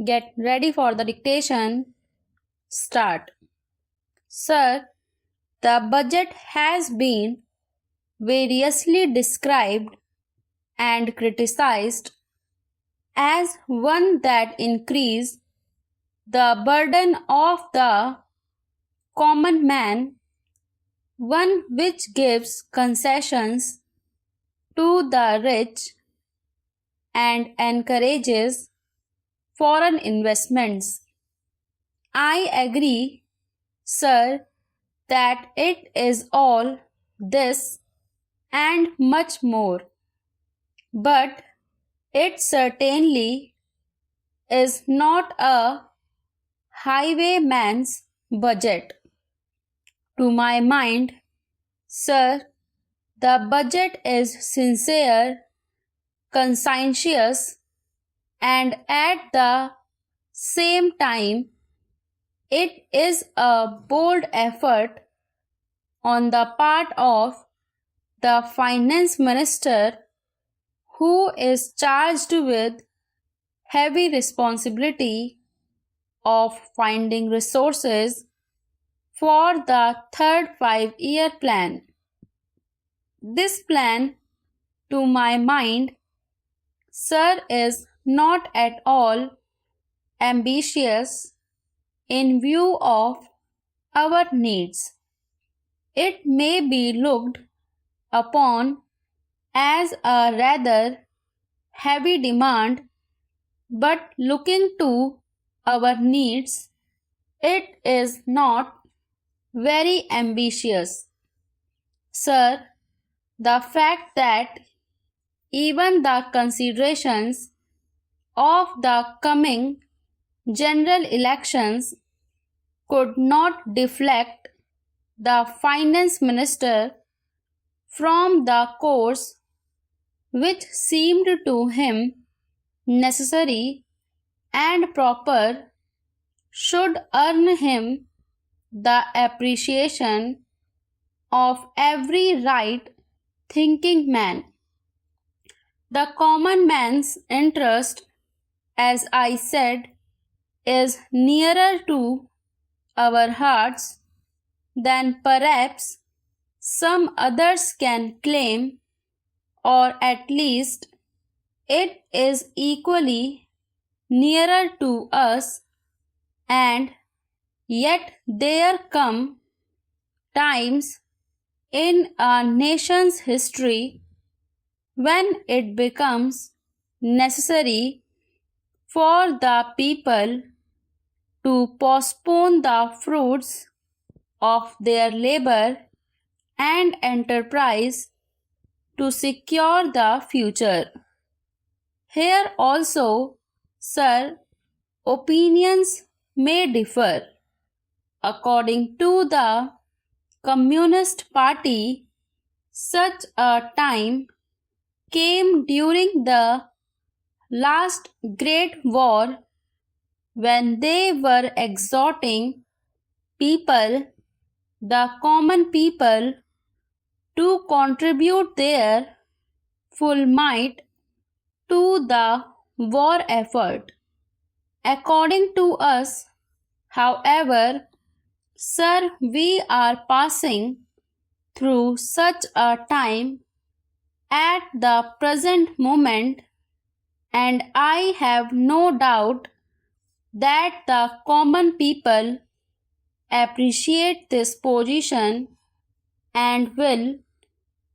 Get ready for the dictation. Start. Sir, the budget has been variously described and criticized as one that increases the burden of the common man, one which gives concessions to the rich and encourages foreign investments. I agree, sir, that it is all this and much more, but it certainly is not a highwayman's budget. To my mind, sir, the budget is sincere, conscientious, and at the same time, it is a bold effort on the part of the finance minister, who is charged with heavy responsibility of finding resources for the third 5-year plan. This plan, to my mind, sir, is not at all ambitious in view of our needs. It may be looked upon as a rather heavy demand, but looking to our needs, it is not very ambitious. Sir, the fact that even the considerations of the coming general elections could not deflect the finance minister from the course which seemed to him necessary and proper, should earn him the appreciation of every right-thinking man. The common man's interest, as I said, is nearer to our hearts than perhaps some others can claim, or at least it is equally nearer to us, and yet there come times in a nation's history when it becomes necessary for the people to postpone the fruits of their labor and enterprise to secure the future. Here also, sir, opinions may differ. According to the Communist Party, such a time came during the last great war, when they were exhorting people, the common people, to contribute their full might to the war effort. According to us, however, sir, we are passing through such a time at the present moment, and I have no doubt that the common people appreciate this position and will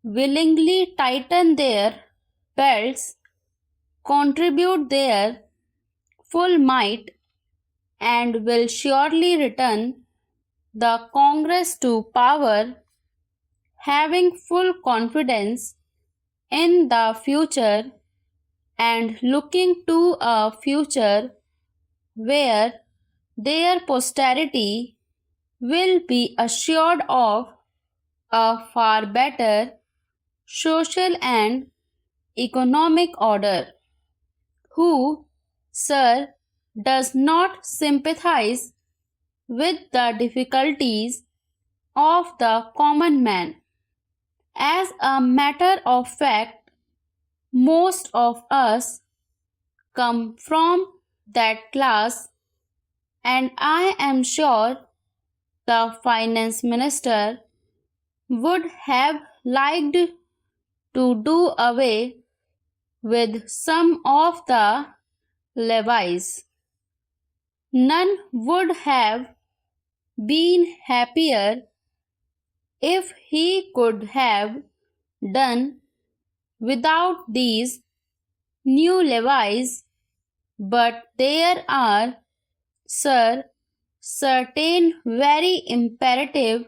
willingly tighten their belts, contribute their full might, and will surely return the Congress to power, having full confidence in the future and looking to a future where their posterity will be assured of a far better social and economic order. Who, sir, does not sympathize with the difficulties of the common man? As a matter of fact, most of us come from that class, and I am sure the finance minister would have liked to do away with some of the levies. None would have been happier if he could have done without these new levies, but there are, sir, certain very imperative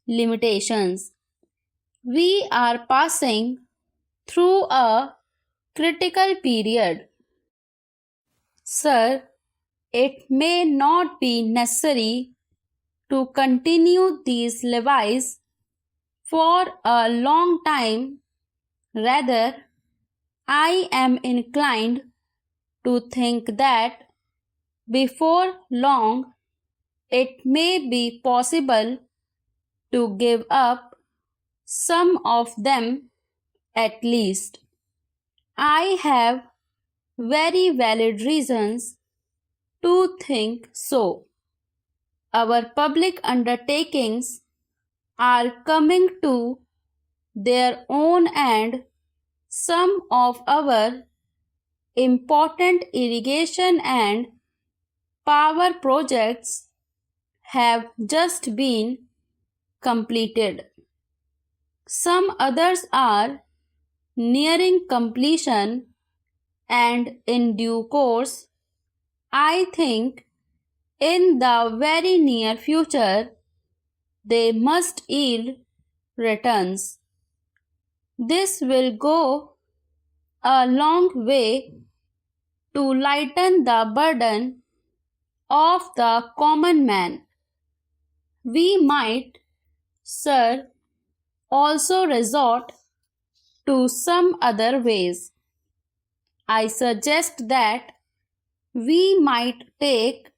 limitations. We are passing through a critical period. Sir, it may not be necessary to continue these levies for a long time. Rather, I am inclined to think that before long it may be possible to give up some of them at least. I have very valid reasons to think so. Our public undertakings are coming to their own, and some of our important irrigation and power projects have just been completed. Some others are nearing completion, and in due course, I think in the very near future, they must yield returns. This will go a long way to lighten the burden of the common man. We might, sir, also resort to some other ways. I suggest that we might take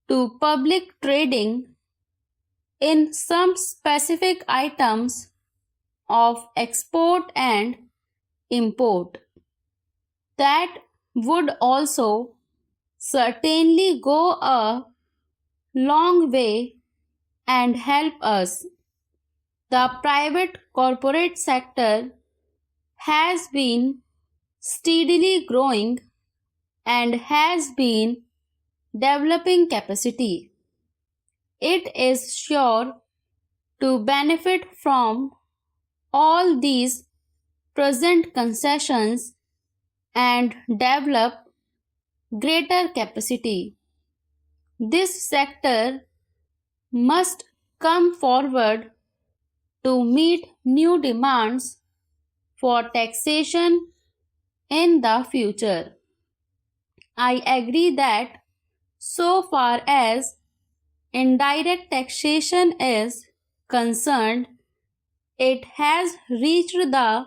to public trading in some specific items of export and import. That would also certainly go a long way and help us. The private corporate sector has been steadily growing and has been developing capacity. It is sure to benefit from all these present concessions and develop greater capacity. This sector must come forward to meet new demands for taxation in the future. I agree that so far as indirect taxation is concerned, it has reached the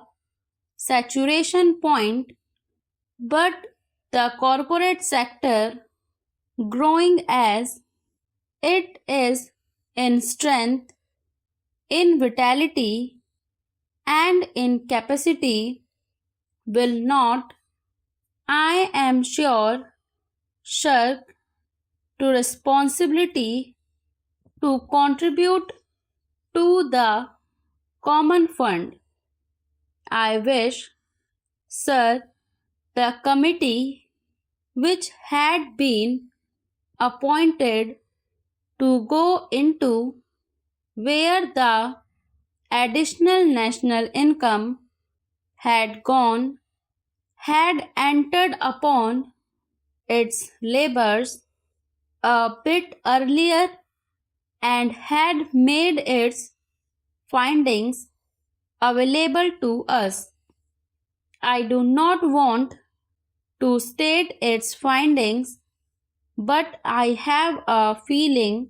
saturation point, but the corporate sector, growing as it is in strength, in vitality, and in capacity, will not, I am sure, shirk to responsibility to contribute to the common fund. I wish, sir, the committee which had been appointed to go into where the additional national income had gone had entered upon its labors a bit earlier and had made its findings available to us. I do not want to state its findings, but I have a feeling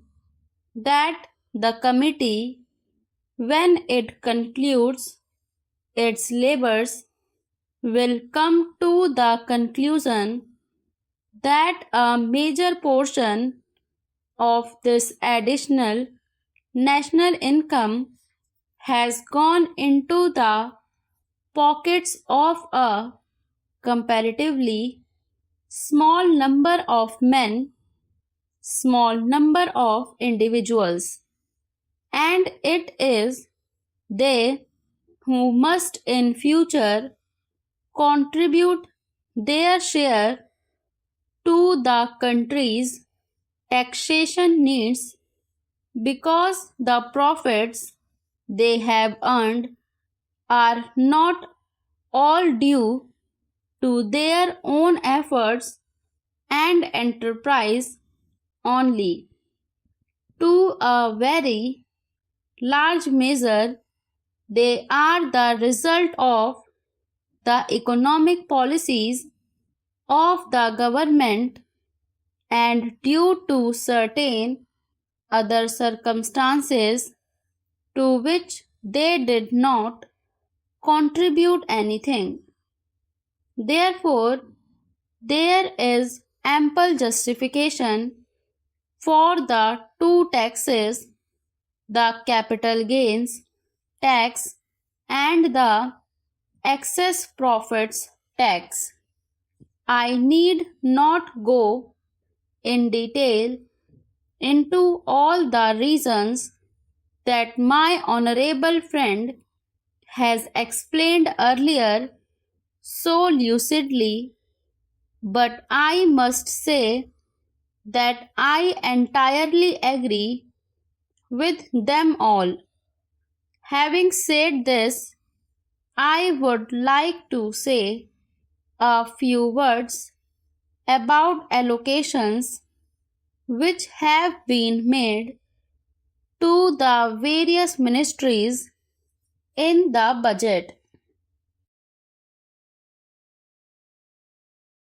that the committee, when it concludes its labors, will come to the conclusion that a major portion of this additional national income has gone into the pockets of a comparatively small number of men, small number of individuals, and it is they who must in future contribute their share to the country's taxation needs because the profits they have earned are not all due to their own efforts and enterprise only. To a very large measure, they are the result of the economic policies of the government and due to certain other circumstances to which they did not contribute anything. Therefore, there is ample justification for the two taxes, the capital gains tax and the excess profits tax. I need not go in detail into all the reasons that my honorable friend has explained earlier so lucidly, but I must say that I entirely agree with them all. Having said this, I would like to say a few words about allocations which have been made to the various ministries in the budget.